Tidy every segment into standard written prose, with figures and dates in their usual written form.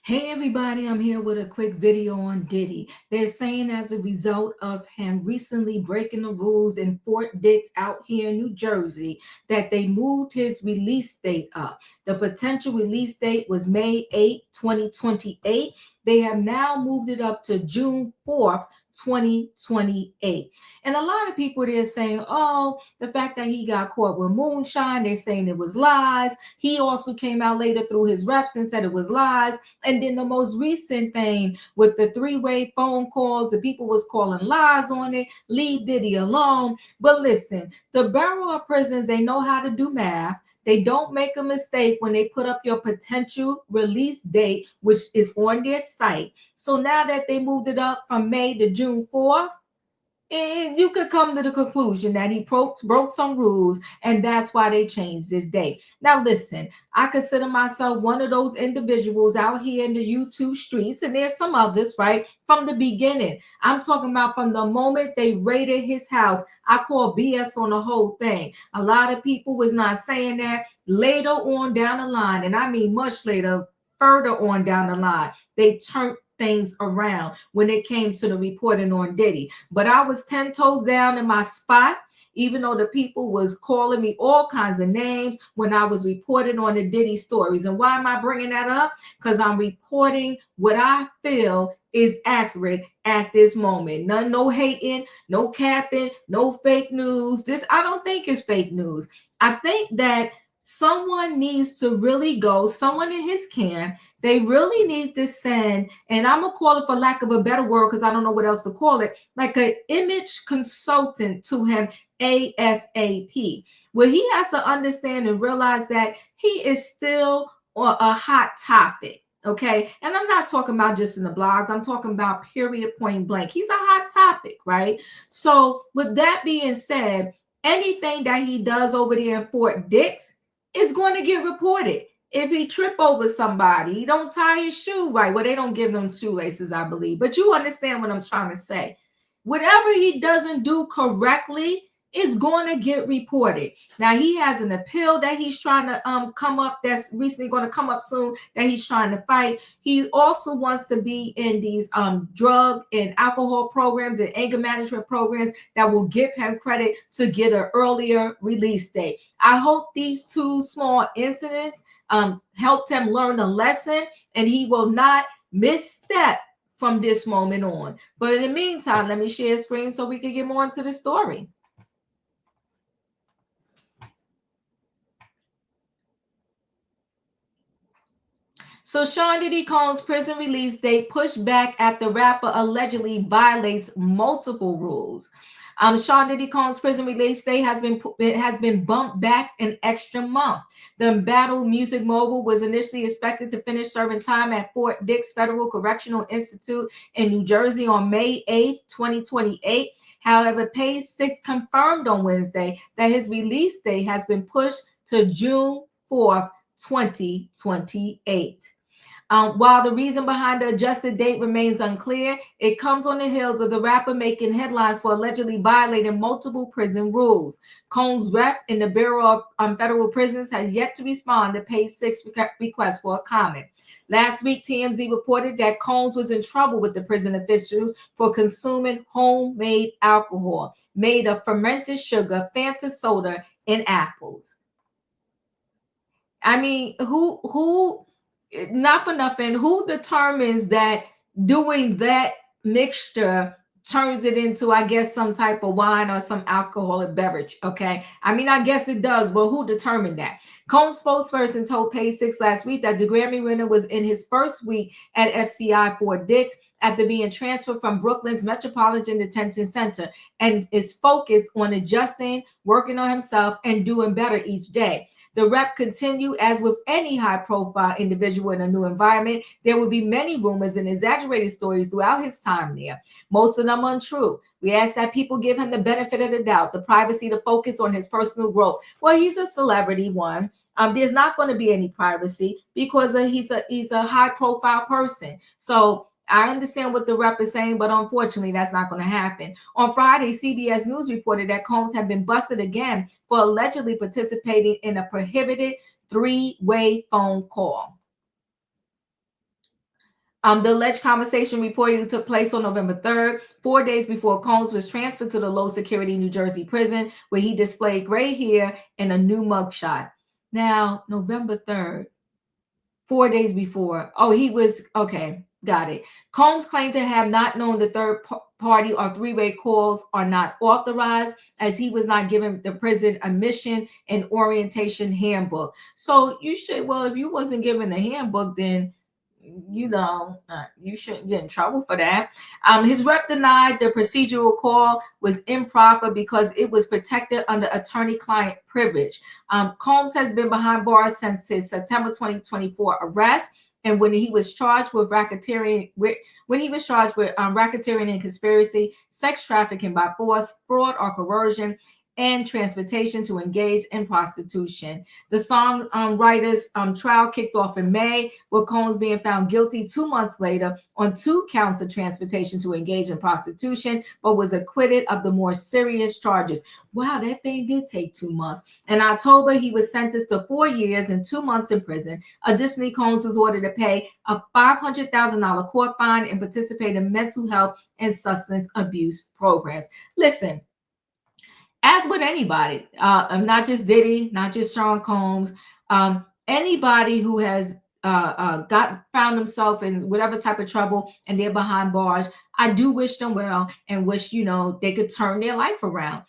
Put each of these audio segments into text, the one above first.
Hey everybody, I'm here with a quick video on Diddy. They're saying as a result of him recently breaking the rules in Fort Dix out here in New Jersey that they moved his release date up. The potential release date was May 8th, 2028. They have now moved it up to June 4th, 2028. And a lot of people they're saying, oh, the fact that he got caught with moonshine, they're saying it was lies. He also came out later through his reps and said it was lies. And then the most recent thing with the three-way phone calls, the people was calling lies on it, leave Diddy alone. But listen, the Bureau of Prisons, they know how to do math. They don't make a mistake when they put up your potential release date, which is on their site. So now that they moved it up from May to June 4th, and you could come to the conclusion that he broke some rules, and that's why they changed this date. Now, listen, I consider myself one of those individuals out here in the YouTube streets, and there's some others, right? From the beginning, I'm talking about from the moment they raided his house. I call BS on the whole thing. A lot of people was not saying that. Later on down the line, and I mean much later, further on down the line, they turned things around when it came to the reporting on Diddy. But I was 10 toes down in my spot, even though the people was calling me all kinds of names when I was reporting on the Diddy stories. And why am I bringing that up? Because I'm reporting what I feel is accurate at this moment. No hating, no capping, no fake news. This I don't think is fake news. I think that someone needs to really go, someone in his camp, they really need to send, and I'm gonna call it for lack of a better word because I don't know what else to call it, like an image consultant to him ASAP, where he has to understand and realize that he is still a hot topic. Okay. And I'm not talking about just in the blogs, I'm talking about period point blank. He's a hot topic, right? So, with that being said, anything that he does over there in Fort Dix is going to get reported. If he trip over somebody, he don't tie his shoe right. Well, they don't give them shoelaces, I believe. But you understand what I'm trying to say. Whatever he doesn't do correctly is going to get reported. Now he has an appeal that he's trying to come up, that's recently going to come up soon, that he's trying to fight. He also wants to be in these drug and alcohol programs and anger management programs that will give him credit to get an earlier release date. I hope these two small incidents helped him learn a lesson, and he will not misstep from this moment on. But in the meantime, let me share screen so we can get more into the story. So Sean Diddy Combs' prison release date pushed back after rapper allegedly violates multiple rules. Sean Diddy Combs' prison release date has been bumped back an extra month. The embattled music mogul was initially expected to finish serving time at Fort Dix Federal Correctional Institute in New Jersey on May 8th, 2028. However, Page 6 confirmed on Wednesday that his release date has been pushed to June 4th, 2028. While the reason behind the adjusted date remains unclear, it comes on the heels of the rapper making headlines for allegedly violating multiple prison rules. Combs' rep in the Bureau of Federal Prisons has yet to respond to Page 6 request for a comment. Last week, TMZ reported that Combs was in trouble with the prison officials for consuming homemade alcohol made of fermented sugar, Fanta soda, and apples. I mean, who not for nothing, who determines that doing that mixture turns it into, I guess, some type of wine or some alcoholic beverage? Okay. I mean, I guess it does, but who determined that? Combs' spokesperson told Page 6 last week that the Grammy winner was in his first week at FCI Fort Dix after being transferred from Brooklyn's Metropolitan Detention Center and is focused on adjusting, working on himself, and doing better each day. The rep continued, as with any high-profile individual in a new environment, there will be many rumors and exaggerated stories throughout his time there. Most of them untrue. We ask that people give him the benefit of the doubt, the privacy to focus on his personal growth. Well, he's a celebrity, one. There's not going to be any privacy because he's a high-profile person. So I understand what the rep is saying, but unfortunately, that's not going to happen. On Friday, CBS News reported that Combs had been busted again for allegedly participating in a prohibited three-way phone call. The alleged conversation reportedly took place on November 3rd, 4 days before Combs was transferred to the low security New Jersey prison, where he displayed gray hair and a new mugshot. Now, November 3rd, 4 days before. Oh, he was okay. Got it. Combs claimed to have not known the third party or three-way calls are not authorized, as he was not given the prison a mission and orientation handbook. So you should, well, if you wasn't given the handbook, then you shouldn't get in trouble for that. His rep denied the procedural call was improper because it was protected under attorney-client privilege. Combs has been behind bars since his September 2024 arrest, and when he was charged with racketeering, racketeering and conspiracy, sex trafficking by force, fraud or coercion, and transportation to engage in prostitution. The songwriter's trial kicked off in May, with Combs being found guilty 2 months later on 2 counts of transportation to engage in prostitution, but was acquitted of the more serious charges. Wow, that thing did take 2 months. In October, he was sentenced to 4 years and 2 months in prison. Additionally, Combs was ordered to pay a $500,000 court fine and participate in mental health and substance abuse programs. Listen, as with anybody, not just Diddy, not just Sean Combs, anybody who has found themselves in whatever type of trouble and they're behind bars, I do wish them well and wish they could turn their life around.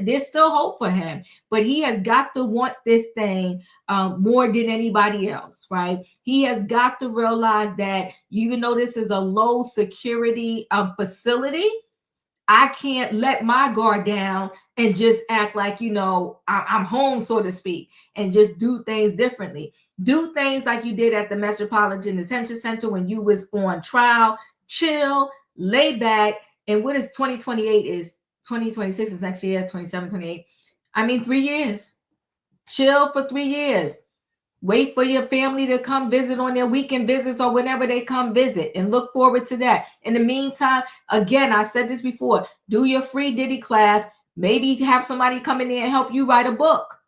There's still hope for him, but he has got to want this thing more than anybody else, right? He has got to realize that even though this is a low security facility, I can't let my guard down and just act like, I'm home, so to speak, and just do things differently. Do things like you did at the Metropolitan Detention Center when you was on trial. Chill, lay back. And what is 2028 is 2026 is next year, 27, 28. I mean, 3 years. Chill for 3 years. Wait for your family to come visit on their weekend visits or whenever they come visit, and look forward to that. In the meantime, again, I said this before, do your free Diddy class. Maybe have somebody come in there and help you write a book.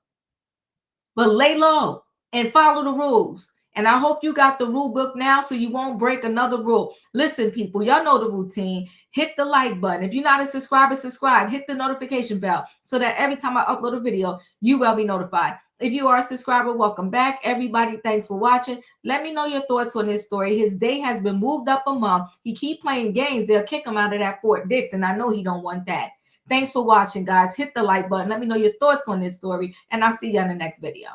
But lay low and follow the rules. And I hope you got the rule book now so you won't break another rule. Listen, people, y'all know the routine. Hit the like button. If you're not a subscriber, subscribe. Hit the notification bell so that every time I upload a video, you will be notified. If you are a subscriber, welcome back. Everybody, thanks for watching. Let me know your thoughts on this story. His day has been moved up a month. He keep playing games. They'll kick him out of that Fort Dix, and I know he don't want that. Thanks for watching, guys. Hit the like button. Let me know your thoughts on this story, and I'll see you in the next video.